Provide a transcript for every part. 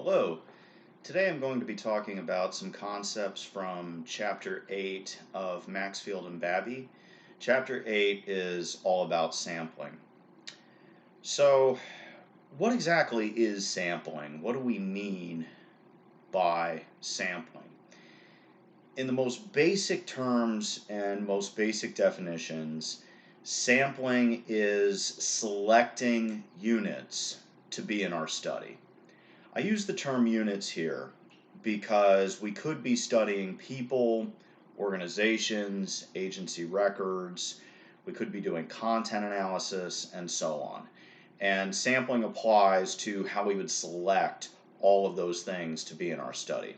Hello. Today I'm going to be talking about some concepts from Chapter 8 of Maxfield and Babbie. Chapter 8 is all about sampling. So, what exactly is sampling? What do we mean by sampling? In the most basic terms and most basic definitions, sampling is selecting units to be in our study. I use the term units here because we could be studying people, organizations, agency records, we could be doing content analysis, and so on. And sampling applies to how we would select all of those things to be in our study.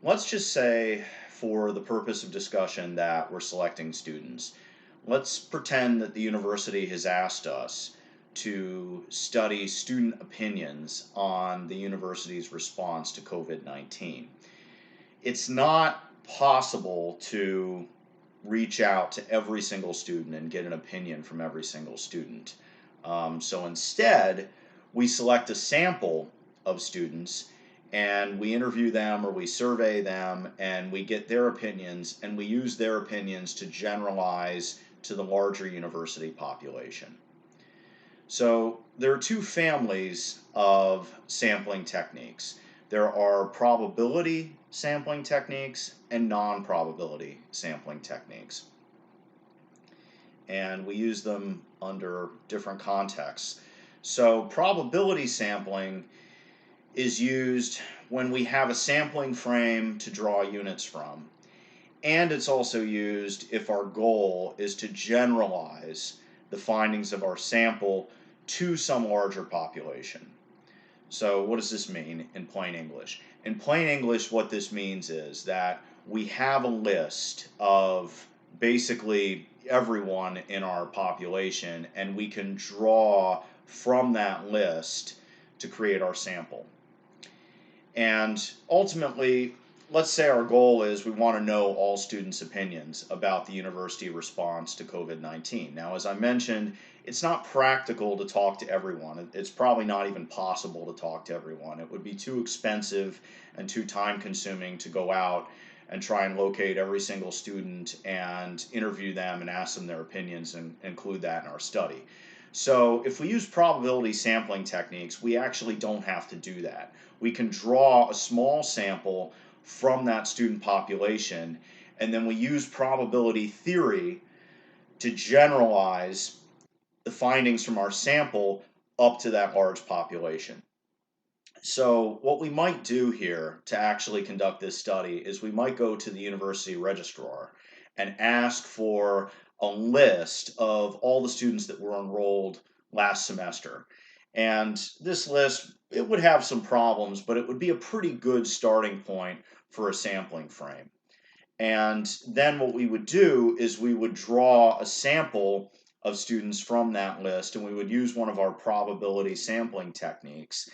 Let's just say, for the purpose of discussion, that we're selecting students. Let's pretend that the university has asked us to study student opinions on the university's response to COVID-19. It's not possible to reach out to every single student and get an opinion from every single student. So instead, we select a sample of students and we interview them or we survey them and we get their opinions and we use their opinions to generalize to the larger university population. So there are two families of sampling techniques. There are probability sampling techniques and non-probability sampling techniques. And we use them under different contexts. So probability sampling is used when we have a sampling frame to draw units from. And it's also used if our goal is to generalize the findings of our sample to some larger population. So what does this mean in plain English? In plain English, what this means is that we have a list of basically everyone in our population, and we can draw from that list to create our sample. And ultimately, let's say our goal is we want to know all students' opinions about the university response to COVID-19. Now, as I mentioned, it's not practical to talk to everyone. It's probably not even possible to talk to everyone. It would be too expensive and too time-consuming to go out and try and locate every single student and interview them and ask them their opinions and include that in our study. So if we use probability sampling techniques, we actually don't have to do that. We can draw a small sample from that student population, and then we use probability theory to generalize the findings from our sample up to that large population. So what we might do here to actually conduct this study is we might go to the university registrar and ask for a list of all the students that were enrolled last semester. And this list, it would have some problems, but it would be a pretty good starting point for a sampling frame. And then what we would do is we would draw a sample of students from that list, and we would use one of our probability sampling techniques.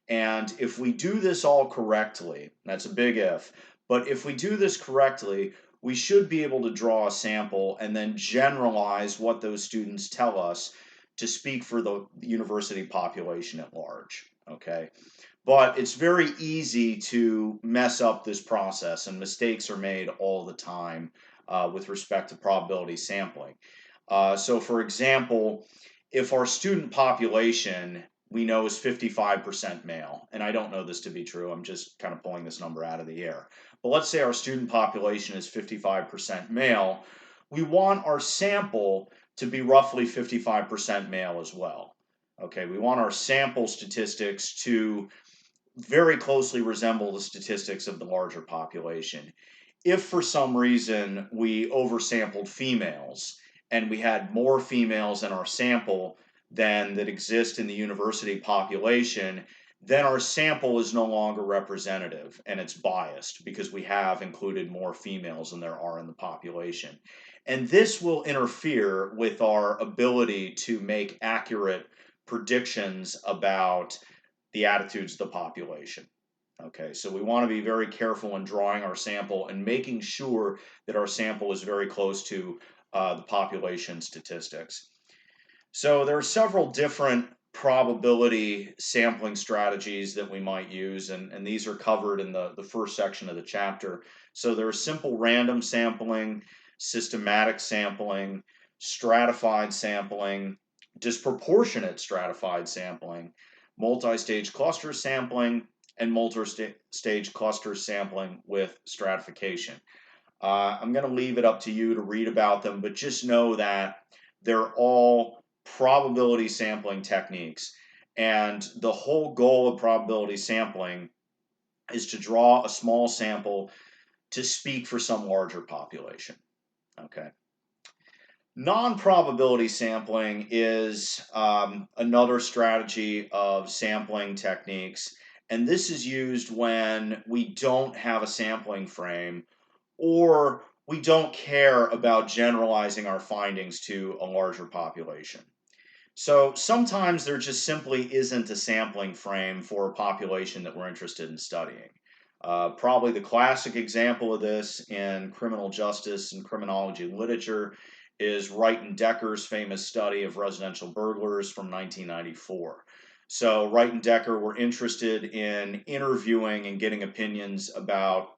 And if we do this all correctly, that's a big if, but if we do this correctly, we should be able to draw a sample and then generalize what those students tell us to speak for the university population at large, okay? But it's very easy to mess up this process, and mistakes are made all the time with respect to probability sampling. So for example, if our student population we know is 55% male, and I don't know this to be true, I'm just kind of pulling this number out of the air. But let's say our student population is 55% male, we want our sample to be roughly 55% male as well. Okay, we want our sample statistics to very closely resemble the statistics of the larger population. If for some reason we oversampled females and we had more females in our sample than that exist in the university population, then our sample is no longer representative and it's biased because we have included more females than there are in the population. And this will interfere with our ability to make accurate predictions about the attitudes of the population. Okay, so we want to be very careful in drawing our sample and making sure that our sample is very close to the population statistics. So there are several different probability sampling strategies that we might use, and these are covered in the first section of the chapter. So there's simple random sampling, systematic sampling, stratified sampling, disproportionate stratified sampling, multi-stage cluster sampling, and multi-stage cluster sampling with stratification. I'm going to leave it up to you to read about them, but just know that they're all probability sampling techniques. And the whole goal of probability sampling is to draw a small sample to speak for some larger population. Okay. Non-probability sampling is another strategy of sampling techniques, and this is used when we don't have a sampling frame or we don't care about generalizing our findings to a larger population. So sometimes there just simply isn't a sampling frame for a population that we're interested in studying. Probably the classic example of this in criminal justice and criminology literature is Wright and Decker's famous study of residential burglars from 1994. So Wright and Decker were interested in interviewing and getting opinions about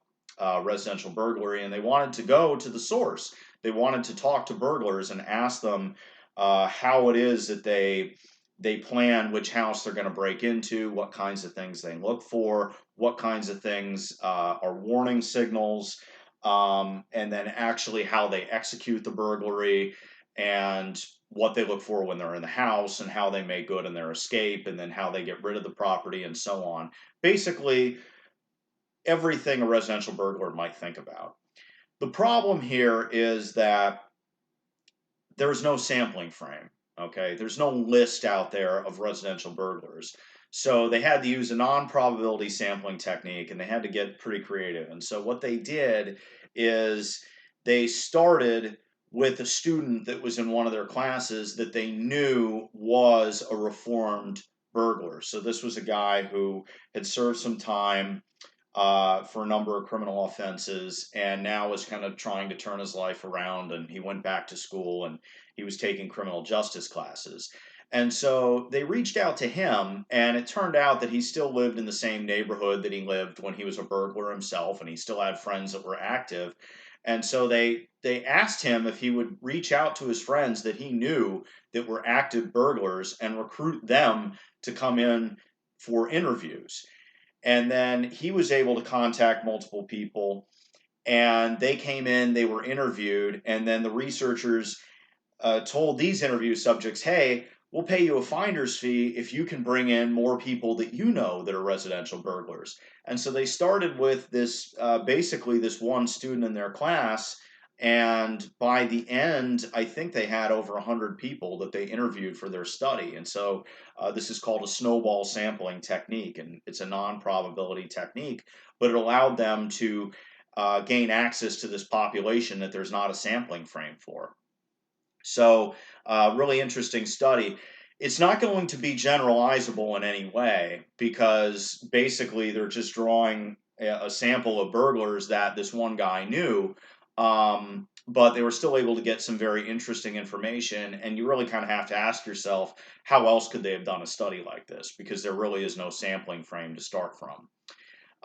residential burglary, and they wanted to go to the source. They wanted to talk to burglars and ask them how it is that they plan which house they're going to break into, what kinds of things they look for, what kinds of things are warning signals, and then actually how they execute the burglary and what they look for when they're in the house and how they make good in their escape and then how they get rid of the property and so on. Basically, everything a residential burglar might think about. The problem here is that there's no sampling frame. Okay, there's no list out there of residential burglars. So they had to use a non-probability sampling technique, and they had to get pretty creative. And so what they did is they started with a student that was in one of their classes that they knew was a reformed burglar. So this was a guy who had served some time for a number of criminal offenses, and now was kind of trying to turn his life around. And he went back to school, and he was taking criminal justice classes. And so they reached out to him, and it turned out that he still lived in the same neighborhood that he lived when he was a burglar himself, and he still had friends that were active. And so they asked him if he would reach out to his friends that he knew that were active burglars and recruit them to come in for interviews. And then he was able to contact multiple people, and they came in, they were interviewed, and then the researchers told these interview subjects, hey, we'll pay you a finder's fee if you can bring in more people that you know that are residential burglars. And so they started with this, basically this one student in their class, and by the end, I think they had over 100 people that they interviewed for their study. And so this is called a snowball sampling technique, and it's a non-probability technique, but it allowed them to gain access to this population that there's not a sampling frame for. So, really interesting study. It's not going to be generalizable in any way because basically they're just drawing a sample of burglars that this one guy knew, but they were still able to get some very interesting information. And you really kind of have to ask yourself, how else could they have done a study like this? Because there really is no sampling frame to start from.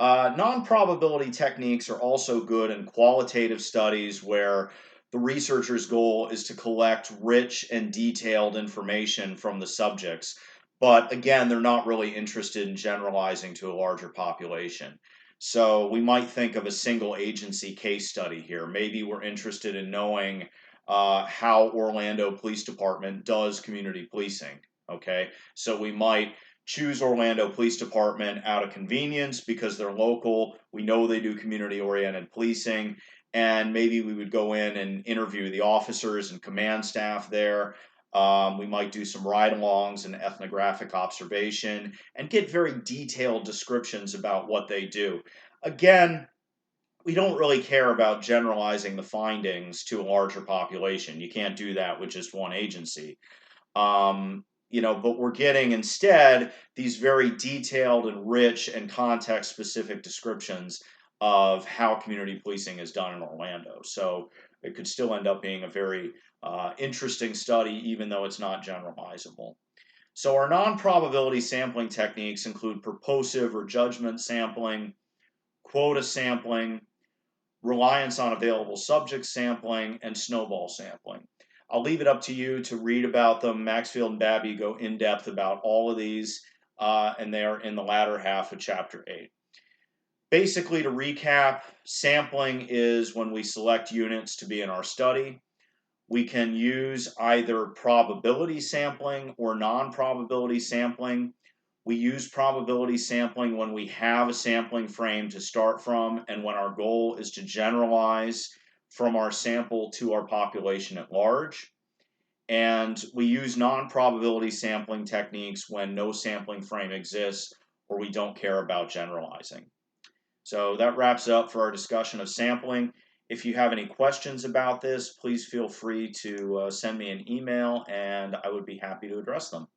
Non-probability techniques are also good in qualitative studies where the researcher's goal is to collect rich and detailed information from the subjects. But again, they're not really interested in generalizing to a larger population. So we might think of a single agency case study here. Maybe we're interested in knowing how Orlando Police Department does community policing. Okay, so we might choose Orlando Police Department out of convenience because they're local. We know they do community oriented policing, and maybe we would go in and interview the officers and command staff there. We might do some ride-alongs and ethnographic observation and get very detailed descriptions about what they do. Again, we don't really care about generalizing the findings to a larger population. You can't do that with just one agency. But we're getting instead these very detailed and rich and context-specific descriptions of how community policing is done in Orlando. So it could still end up being a very interesting study, even though it's not generalizable. So our non-probability sampling techniques include purposive or judgment sampling, quota sampling, reliance on available subject sampling, and snowball sampling. I'll leave it up to you to read about them. Maxfield and Babbie go in depth about all of these, and they are in the latter half of Chapter 8. Basically, to recap, sampling is when we select units to be in our study. We can use either probability sampling or non-probability sampling. We use probability sampling when we have a sampling frame to start from and when our goal is to generalize from our sample to our population at large. And we use non-probability sampling techniques when no sampling frame exists or we don't care about generalizing. So that wraps up for our discussion of sampling. If you have any questions about this, please feel free to send me an email and I would be happy to address them.